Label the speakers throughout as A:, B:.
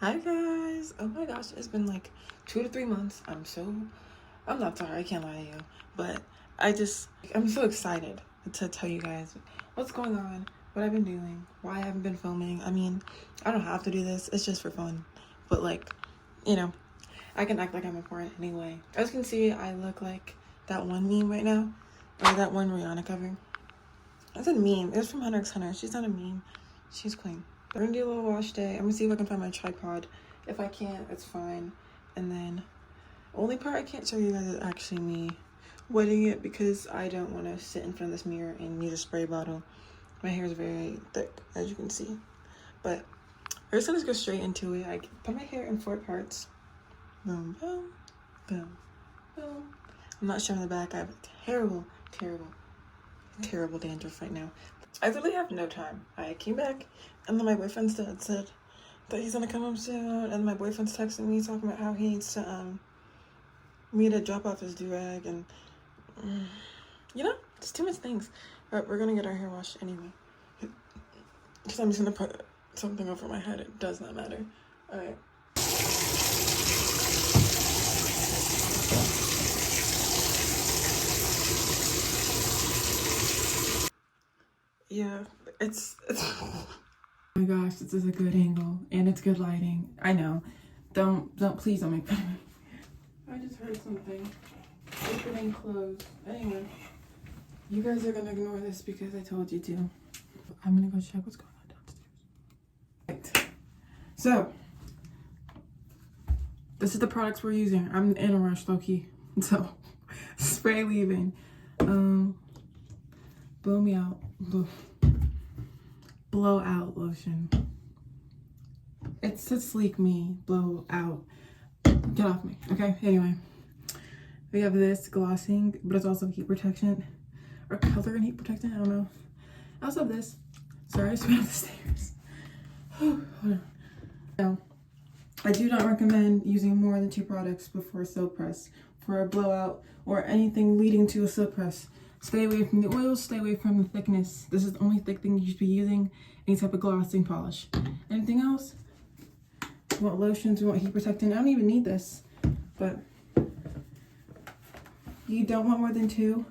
A: Hi guys! Oh my gosh, it's been like 2 to 3 months. I'm not sorry, I can't lie to you. But I'm so excited to tell you guys what's going on, what I've been doing, why I haven't been filming. I mean, I don't have to do this, it's just for fun. But like, you know, I can act like I'm important anyway. As you can see, I look like that one meme right now, or that one Rihanna cover. It's a meme. It was from Hunter x Hunter. She's not a meme. She's queen. We're gonna do a little wash day. I'm gonna see if I can find my tripod. If I can't, it's fine. And then, only part I can't show you guys is actually me wetting it because I don't want to sit in front of this mirror and use a spray bottle. My hair is very thick, as you can see. But we're just gonna go straight into it. I put my hair in 4 parts. Boom, boom, boom, boom. I'm not showing the back. I have terrible dandruff right now. I literally have no time. I came back and then my boyfriend's dad said that he's gonna come home soon, and my boyfriend's texting me talking about how he needs to me to drop off his do-rag, and just too much things. But we're gonna get our hair washed anyway. Because I'm just gonna put something over my head. It does not matter. Alright. Yeah, it's oh my gosh, this is a good angle and it's good lighting. I know. Please don't make fun of me. I just heard something. Opening, close. Anyway, you guys are gonna ignore this because I told you to. I'm gonna go check what's going on downstairs. Right. So, this is the products we're using. I'm in a rush, low key. So, spray leave-in. Blow me out. Blow out lotion. It's to sleek me. Blow out. Get off me. Okay, anyway. We have this glossing, but it's also heat protection. Or color and heat protection, I don't know. I also have this. Sorry, I just went up the stairs. Hold on. Now, I do not recommend using more than 2 products before a silk press for a blowout or anything leading to a silk press. Stay away from the oils, stay away from the thickness. This is the only thick thing you should be using. Any type of glossing polish. Anything else? You want lotions, you want heat protectant. I don't even need this, but you don't want more than 2.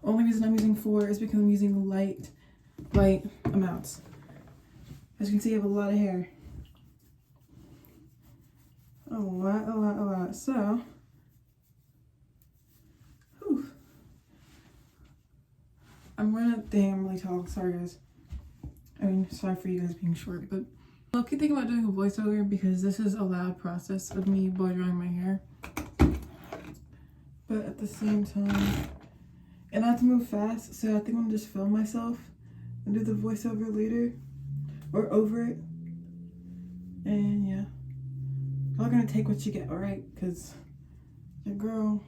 A: Only reason I'm using 4 is because I'm using light amounts. As you can see, I have a lot of hair. A lot. So, whew. I'm really tall. Sorry, guys. I mean, sorry for you guys being short, but I keep thinking about doing a voiceover because this is a loud process of me blow drying my hair. But at the same time, and I have to move fast, so I think I'm gonna just film myself and do the voiceover later or over it. And yeah, y'all gonna take what you get, alright? Because your girl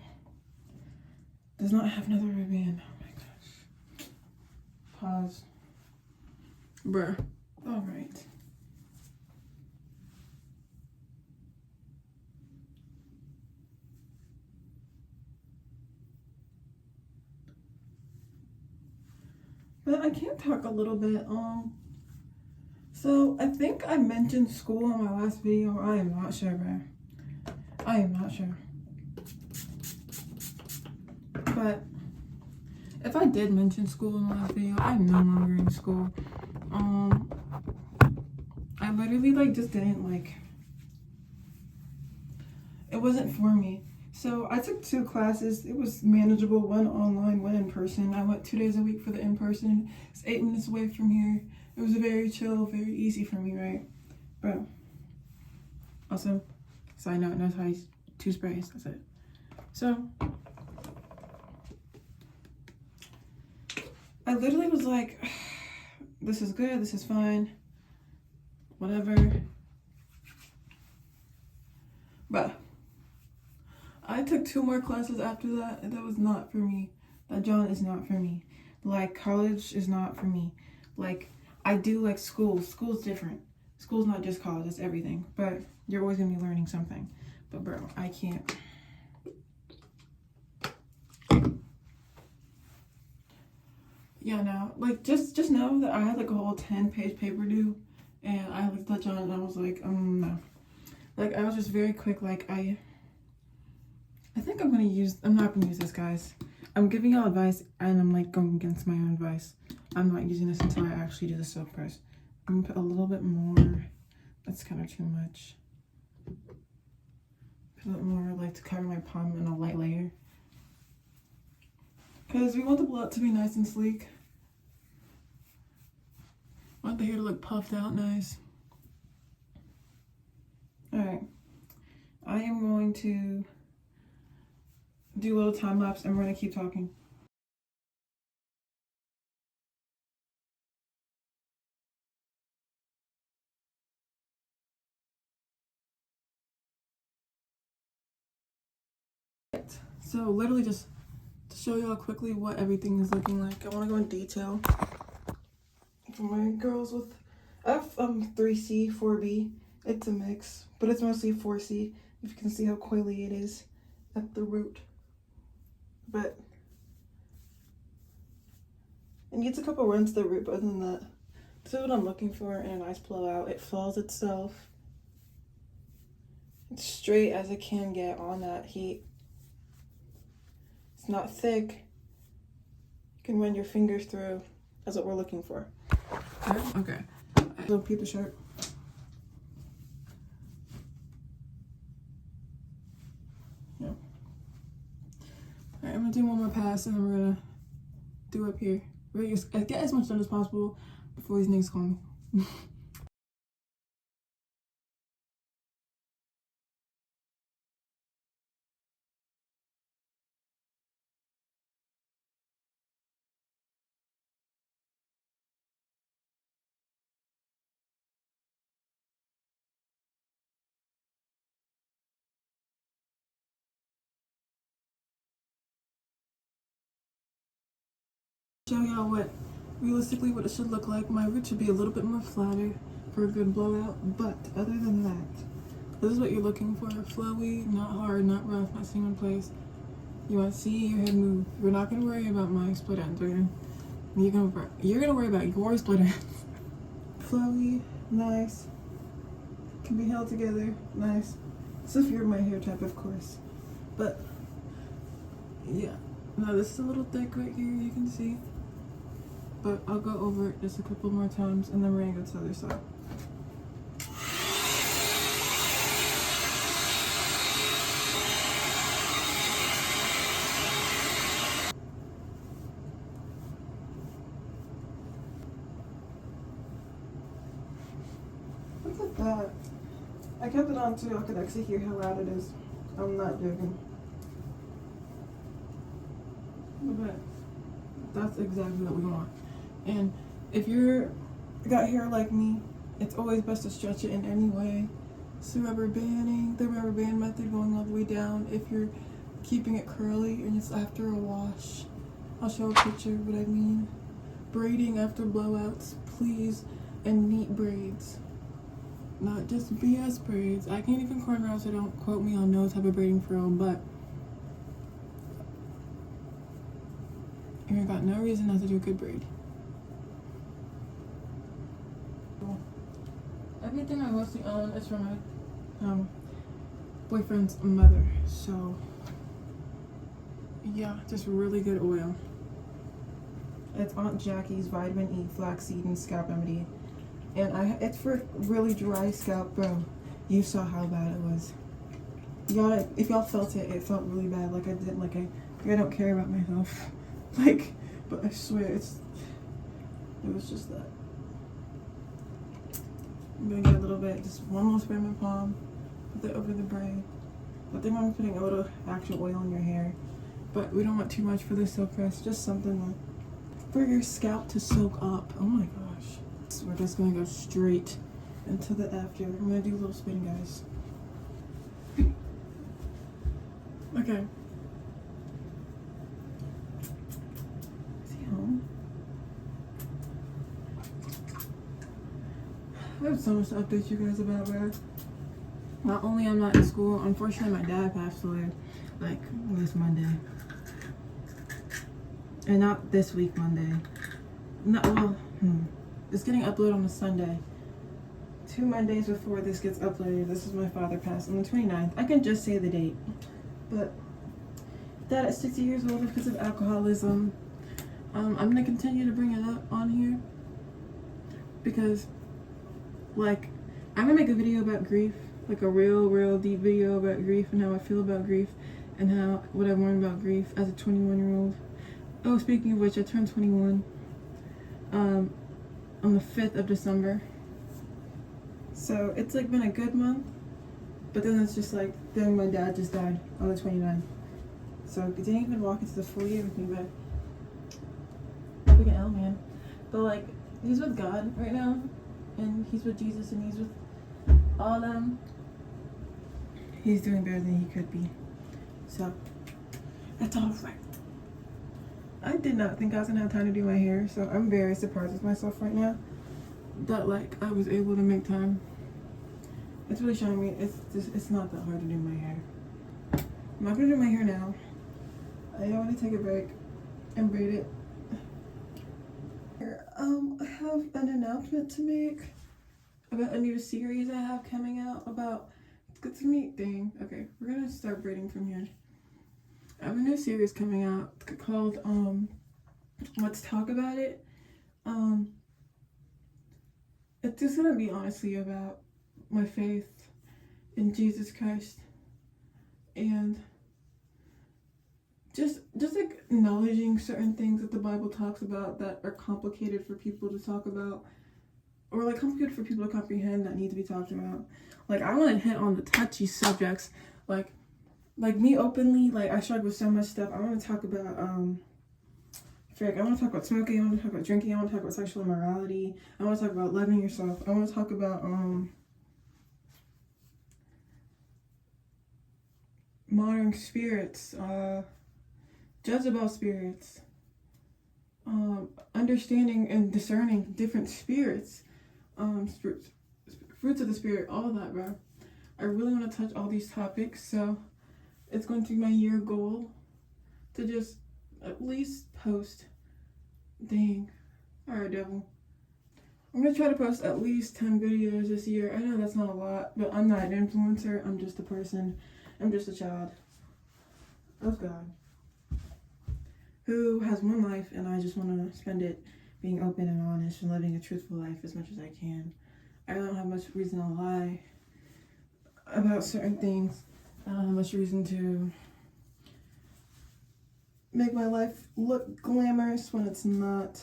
A: does not have another ribbon. Oh my gosh. Pause. Bruh. Alright. But I can talk a little bit. So I think I mentioned school in my last video. I am not sure, bro. I am not sure. But if I did mention school in the last video, I'm no longer in school. I literally just didn't it wasn't for me. So I took 2 classes. It was manageable, 1 online, 1 in person. I went 2 days a week for the in-person. It's 8 minutes away from here. It was very chill, very easy for me, right? But also, side note, no ties, 2 sprays, that's it. So I literally was like, this is good, this is fine, whatever. But I took 2 more classes after that, and that was not for me. That John is not for me. College is not for me. I do like school. School's different. School's not just college, it's everything. But you're always gonna be learning something. But bro, I can't. Yeah, no. Just know that I had a whole 10-page paper due, and I looked at John and I was like, no. Like, I was just very quick. Like, I think I'm not gonna use this, guys. I'm giving y'all advice, and I'm like going against my own advice. I'm not using this until I actually do the silk press. I'm gonna put a little bit more. That's kind of too much. Put a little more, like, to cover my palm in a light layer. Because we want the blowout to be nice and sleek. I want the hair to look puffed out nice. Alright. I am going to do a little time lapse and we're going to keep talking. So literally just to show y'all quickly what everything is looking like. I want to go in detail for my girls with F 3C 4B. It's a mix, but it's mostly 4C. If you can see how coily it is at the root. But it needs a couple runs to the root, but other than that, this is what I'm looking for in a nice blowout. It folds itself. It's straight as it can get on that heat. It's not thick. You can run your fingers through. That's what we're looking for. Okay. So keep it sharp. Yeah. Alright, I'm gonna do one more pass and then we're gonna do up here. We're gonna get as much done as possible before these niggas call me. Show y'all what realistically what it should look like. My root should be a little bit more flatter for a good blowout, but other than that, this is what you're looking for. Flowy, not hard, not rough, not staying in place. You want to see your head move. We're not gonna worry about my split ends. You're gonna worry about your split ends. Flowy, nice, can be held together, nice. So if you're my hair type, of course. But yeah, now this is a little thick right here, you can see. But I'll go over it just a couple more times and then we're gonna go to the other side. Look at that. I kept it on too, I could actually hear how loud it is. I'm not joking. But that's exactly what we want. And if you're got hair like me, it's always best to stretch it in any way. So rubber banding, the rubber band method going all the way down. If you're keeping it curly and it's after a wash, I'll show a picture of what I mean. Braiding after blowouts, please, and neat braids. Not just BS braids. I can't even cornrow, so don't quote me on no type of braiding furl, but you ain't got no reason not to do a good braid. Everything I mostly own is from my boyfriend's mother, so yeah, just really good oil. It's Aunt Jackie's Vitamin E Flaxseed and Scalp Remedy, and it's for really dry scalp, bro. You saw how bad it was. Y'all, if y'all felt it, it felt really bad. Like I did. Like I don't care about myself. Like, but I swear it was just that. I'm gonna get a little bit, just one more spray in my palm, put that over the braid. I think I'm putting a little actual oil in your hair, but we don't want too much for the silk press, just something for your scalp to soak up. Oh my gosh. So we're just gonna go straight into the after. I'm gonna do a little spin, guys. Okay. Is he home? I have so much to update you guys about, bro. Not only I'm not in school, unfortunately my dad passed away like this Monday. And not this week Monday. Not well, it's getting uploaded on a Sunday. 2 Mondays before this gets uploaded. This is my father passed on the 29th. I can just say the date. But Dad at 60 years old because of alcoholism. I'm gonna continue to bring it up on here because, like, I'm gonna make a video about grief, like a real deep video about grief and how I feel about grief and how what I learned about grief as a 21-year-old. Oh, speaking of which, I turned 21 on the 5th of December. So it's like been a good month, but then it's just like, then my dad just died on the 29th. So I didn't even walk into the full year with me, but freaking L, man. But like, he's with God right now, and he's with Jesus, and he's with all them. He's doing better than he could be. So it's all right. I did not think I was gonna have time to do my hair, so I'm very surprised with myself right now that like I was able to make time. It's really showing me it's not that hard to do my hair. I'm not gonna do my hair now. I want to take a break and braid it. I have an announcement to make about a new series I have coming out about it's me thing. Okay, we're gonna start braiding from here. I have a new series coming out called Let's Talk About It. It's just gonna be honestly about my faith in Jesus Christ and just like acknowledging certain things that the Bible talks about that are complicated for people to talk about, or like complicated for people to comprehend that need to be talked about. Like I want to hit on the touchy subjects, like me openly. Like I struggle with so much stuff. I want to talk about I want to talk about smoking. I want to talk about drinking. I want to talk about sexual immorality. I want to talk about loving yourself. I want to talk about modern spirits, Jezebel spirits, understanding and discerning different spirits, fruits of the spirit, all of that, bro. I really want to touch all these topics, so it's going to be my year goal to just at least post. Dang. Alright, devil. I'm going to try to post at least 10 videos this year. I know that's not a lot, but I'm not an influencer. I'm just a person. I'm just a child of God who has one life, and I just want to spend it being open and honest and living a truthful life as much as I can. I don't have much reason to lie about certain things. I don't have much reason to make my life look glamorous when it's not.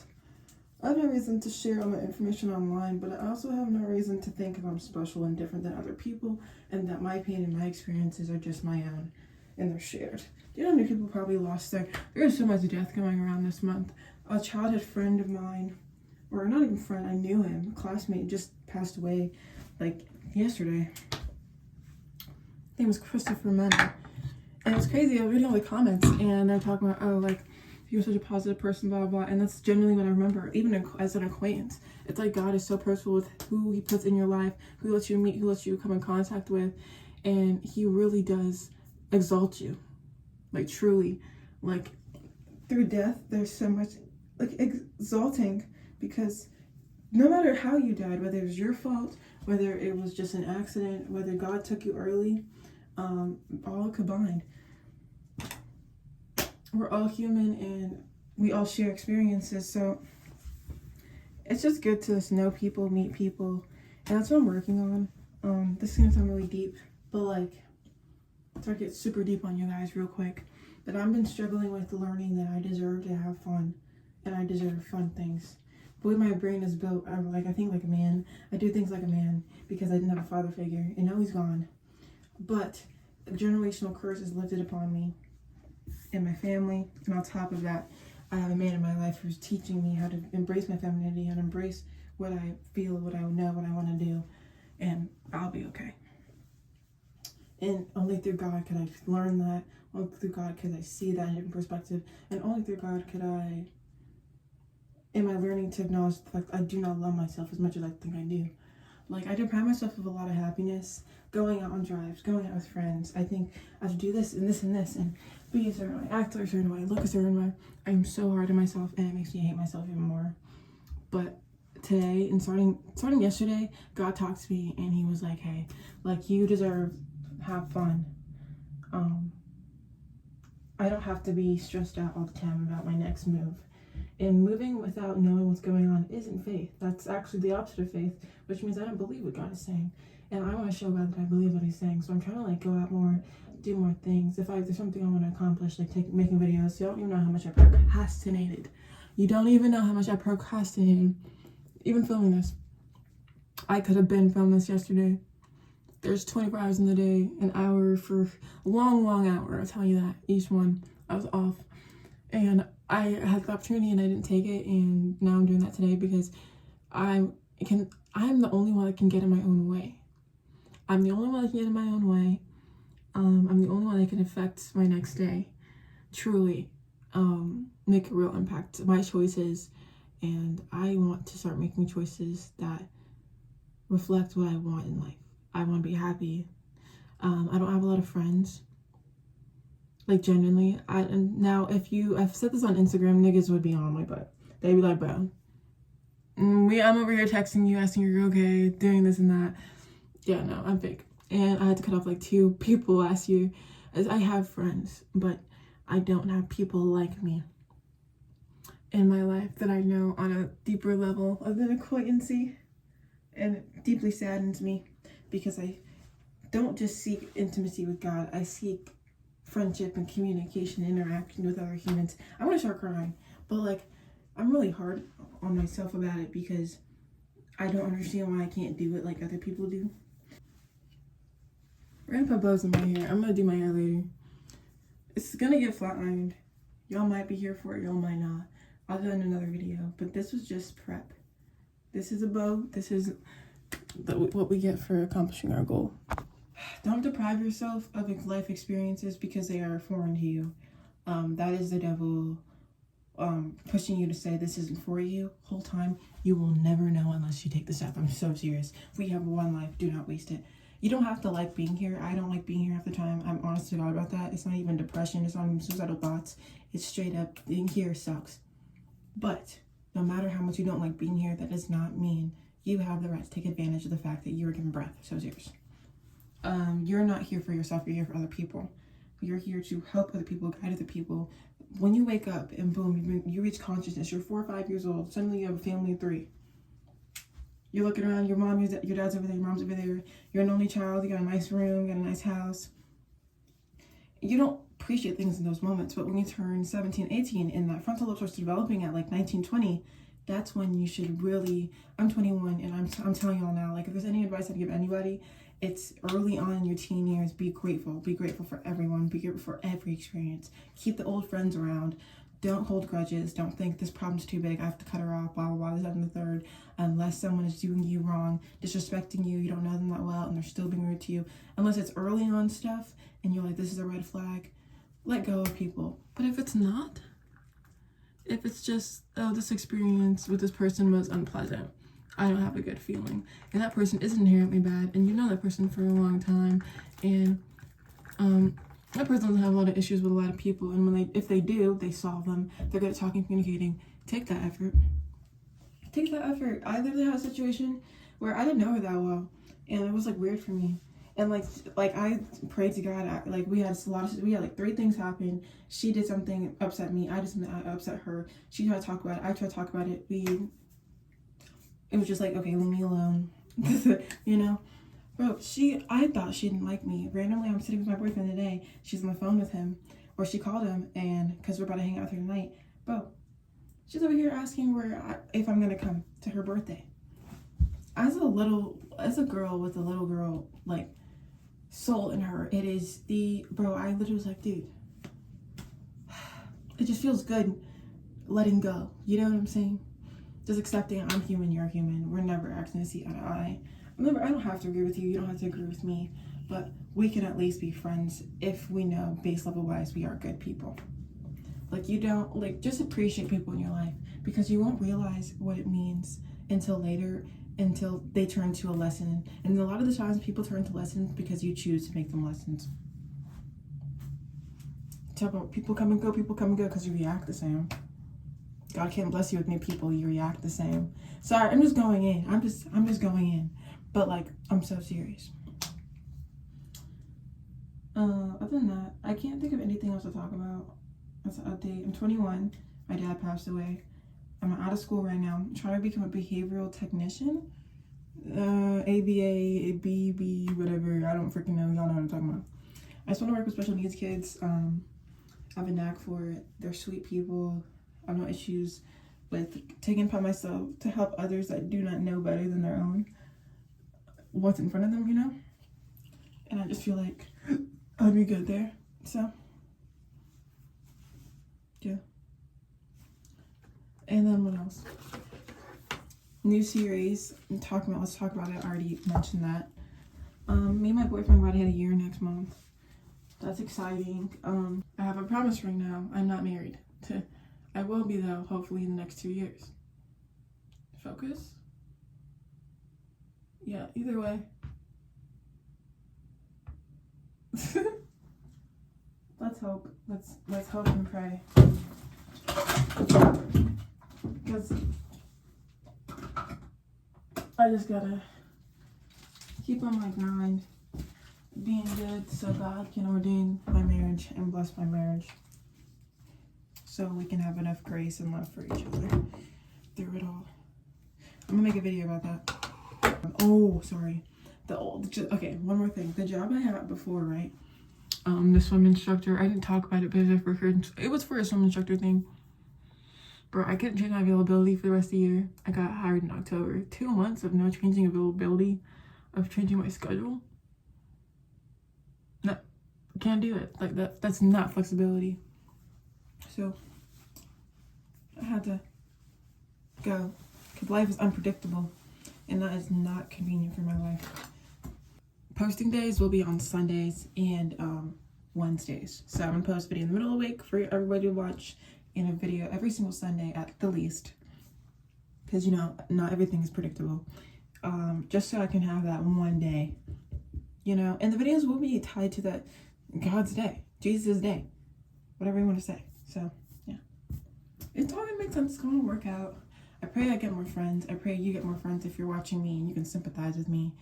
A: I have no reason to share all my information online, but I also have no reason to think I'm special and different than other people, and that my pain and my experiences are just my own, and they're shared. Do you know how many people probably lost there's so much death going around this month. A childhood friend of mine, or not even friend, I knew him, a classmate, just passed away like yesterday. His name was Christopher Mena. And it's crazy, I was reading all the comments and they're talking about, oh, like, you're such a positive person, blah, blah, and that's genuinely what I remember, even as an acquaintance. It's like God is so personal with who he puts in your life, who he lets you meet, who lets you come in contact with, and he really does exalt you. Like, truly. Like, through death, there's so much, like, exalting, because no matter how you died, whether it was your fault, whether it was just an accident, whether God took you early, all combined, we're all human and we all share experiences. So it's just good to know people, meet people, and that's what I'm working on. This is gonna sound really deep, but like, to get super deep on you guys real quick, that I've been struggling with learning that I deserve to have fun and I deserve fun things. The way my brain is built, I think like a man. I do things like a man because I didn't have a father figure, and now he's gone. But a generational curse is lifted upon me and my family, and on top of that, I have a man in my life who's teaching me how to embrace my femininity, how to embrace what I feel, what I know, what I want to do, and I'll be okay. And only through God could I learn that. Only through God could I see that in a different perspective, and only through God am I learning to acknowledge the fact I do not love myself as much as I think I do. Like, I deprive myself of a lot of happiness, going out on drives, going out with friends. I think I should do this and this and this, and be a certain way, act a certain way, look a certain way. I'm so hard on myself, and it makes me hate myself even more. But today and starting yesterday, God talked to me and he was like, hey, like, you deserve have fun. I don't have to be stressed out all the time about my next move. And moving without knowing what's going on isn't faith. That's actually the opposite of faith, which means I don't believe what God is saying. And I want to show God that I believe what he's saying. So I'm trying to like go out more, do more things. If there's something I want to accomplish, like making videos, you don't even know how much I procrastinated. You don't even know how much I procrastinated. Even filming this. I could have been filming this yesterday. There's 24 hours in the day, an hour for a long, long hour. I'll tell you that. Each one, I was off. And I had the opportunity and I didn't take it. And now I'm doing that today because I'm the only one that can get in my own way. I'm the only one that can get in my own way. I'm the only one that can affect my next day. Truly, make a real impact. My choices. And I want to start making choices that reflect what I want in life. I want to be happy. I don't have a lot of friends. Like, genuinely. Now, I've said this on Instagram, niggas would be on my butt. They'd be like, bro, I'm over here texting you, asking you're okay, doing this and that. Yeah, no, I'm fake. And I had to cut off like 2 people last year. As I have friends, but I don't have people like me in my life that I know on a deeper level of an acquaintancy. And it deeply saddens me because I don't just seek intimacy with God. I seek friendship and communication, interaction with other humans. I want to start crying, but like, I'm really hard on myself about it because I don't understand why I can't do it like other people do. We're gonna put bows in my hair. I'm gonna do my hair later. It's gonna get flat ironed. Y'all might be here for it, y'all might not. I'll do it in another video, but this was just prep. This is a bow. This is what we get for accomplishing our goal. Don't deprive yourself of life experiences because they are foreign to you. That is the devil pushing you to say this isn't for you. Whole time, you will never know unless you take the step. I'm so serious. We have one life. Do not waste it. You don't have to like being here. I don't like being here half the time. I'm honest to God about that. It's not even depression. It's not even suicidal thoughts. It's straight up being here sucks. But no matter how much you don't like being here, that does not mean you have the right to take advantage of the fact that you were given breath. So serious. You're not here for yourself. You're here for other people. You're here to help other people, guide other people. When you wake up and boom, you reach consciousness, you're 4 or 5 years old. Suddenly you have a family of 3. You're looking around, your mom, your dad's over there, your mom's over there. You're an only child, you got a nice room, you got a nice house. You don't appreciate things in those moments, but when you turn 17, 18, and that frontal lobe starts developing at like 19, 20, that's when you should really, I'm 21, and I'm telling y'all now, like, if there's any advice I'd give anybody, it's early on in your teen years, be grateful. Be grateful for everyone. Be grateful for every experience. Keep the old friends around. Don't hold grudges. Don't think this problem's too big. I have to cut her off, blah, blah, blah, this, that, and the third. Unless someone is doing you wrong, disrespecting you, you don't know them that well, and they're still being rude to you. Unless it's early on stuff, and you're like, this is a red flag, let go of people. But if it's not, if it's just, oh, this experience with this person was unpleasant, I don't have a good feeling, and that person isn't inherently bad, and you know that person for a long time, and that person doesn't have a lot of issues with a lot of people, and if they do, they solve them. They're good at talking, communicating. Take that effort. Take that effort. I literally had a situation where I didn't know her that well, and it was like weird for me. And like I prayed to God. We had like 3 things happen. She did something, upset me. I did something, I upset her. She tried to talk about it. I tried to talk about it. It was just like, okay, leave me alone. You know? Bro, I thought she didn't like me. Randomly, I'm sitting with my boyfriend today. She's on the phone with him. Or she called him, and because we're about to hang out with her tonight. Bro, she's over here asking if I'm going to come to her birthday. As a girl with a little girl, like, soul in her, it is bro, I literally was like, dude, it just feels good letting go. You know what I'm saying? Just accepting I'm human, you're human. We're never acting to see eye to eye. Remember, I don't have to agree with you. You don't have to agree with me. But we can at least be friends if we know base level wise we are good people. Like, you don't, like, just appreciate people in your life, because you won't realize what it means until later, until they turn to a lesson. And a lot of the times people turn to lessons because you choose to make them lessons. Talk about people come and go because you react the same. God can't bless you with new people. You react the same. Sorry, I'm just going in. I'm just going in. But like, I'm so serious. Other than that, I can't think of anything else to talk about. That's an update. I'm 21. My dad passed away. I'm out of school right now. I'm trying to become a behavioral technician. ABA, BB, whatever. I don't freaking know. Y'all know what I'm talking about. I just want to work with special needs kids. I have a knack for it. They're sweet people. I have no issues with taking upon myself to help others that do not know better than their own what's in front of them, you know? And I just feel like I'll be good there. So, yeah. And then what else? New series. Let's talk about it. I already mentioned that. Me and my boyfriend are about to hit a year next month. That's exciting. I have a promise ring now. I'm not married. I will be though, hopefully in the next 2 years. Focus. Yeah, either way. Let's hope. Let's hope and pray. Because I just gotta keep on my grind, being good so God can ordain my marriage and bless my marriage. So we can have enough grace and love for each other through it all. I'm gonna make a video about that. Oh, sorry. Okay, one more thing. The job I had before, right? The swim instructor. I didn't talk about it because it was for a swim instructor thing. Bro, I couldn't change my availability for the rest of the year. I got hired in October. 2 months of no changing availability, of changing my schedule. No, can't do it. Like that's not flexibility. So I had to go because life is unpredictable and that is not convenient for my life. Posting days will be on Sundays and Wednesdays. So I'm gonna post a video in the middle of the week for everybody to watch, and a video every single Sunday at the least, because you know not everything is predictable. Just so I can have that one day, you know, and the videos will be tied to that God's day, Jesus' day, whatever you want to say. So yeah, it's all gonna make sense. It's gonna work out. I pray I get more friends. I pray you get more friends if you're watching me and you can sympathize with me.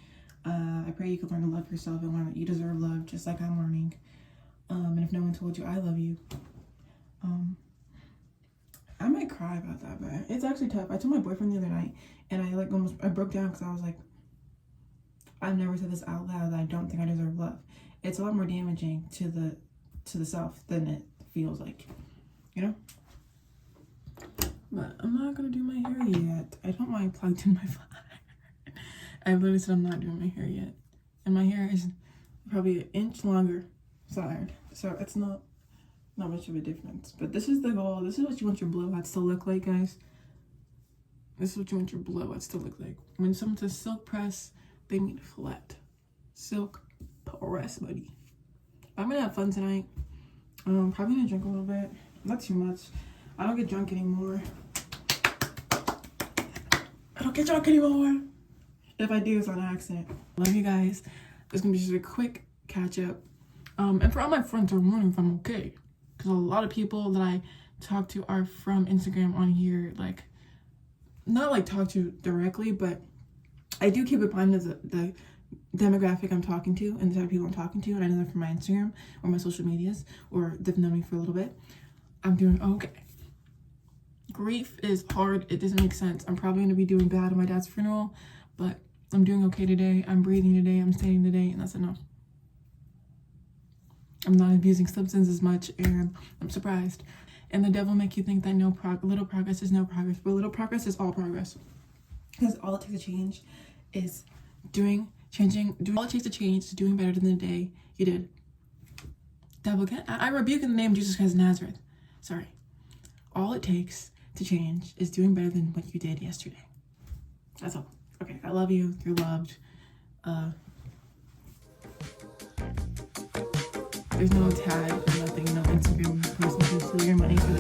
A: I pray you can learn to love yourself and learn that you deserve love just like I'm learning. And if no one told you, I love you. I might cry about that, but it's actually tough. I told my boyfriend the other night and I broke down because I was like, I've never said this out loud, that I don't think I deserve love. It's a lot more damaging to the self than it feels like, you know? But I'm not gonna do my hair yet. I don't mind plugged in my flat. I literally said I'm not doing my hair yet. And my hair is probably 1 inch longer side. So it's not much of a difference. But this is the goal. This is what you want your blowouts to look like, guys. This is what you want your blowouts to look like. When someone says silk press, they mean flat. Silk press, buddy. I'm gonna have fun tonight. Probably gonna drink a little bit. Not too much. I don't get drunk anymore. If I do, it's on accident. Love you guys. It's gonna be just a quick catch up. And for all my friends, I'm wondering if I'm okay. Because a lot of people that I talk to are from Instagram on here. Like, not like talk to directly, but I do keep in mind the demographic I'm talking to and the type of people I'm talking to. And I know them from my Instagram or my social medias, or they've known me for a little bit. I'm doing okay. Grief is hard. It doesn't make sense. I'm probably gonna be doing bad at my dad's funeral, but I'm doing okay today. I'm breathing today. I'm staying today, and that's enough. I'm not abusing substances as much, and I'm surprised. And the devil make you think that little progress is no progress, but little progress is all progress. Because all it takes to change is all it takes to change is doing better than the day you did. Devil, I rebuke in the name of Jesus Christ of Nazareth. Sorry. All it takes to change is doing better than what you did yesterday. That's all. Okay, I love you. You're loved. There's no tag, nothing, no Instagram person to steal your money for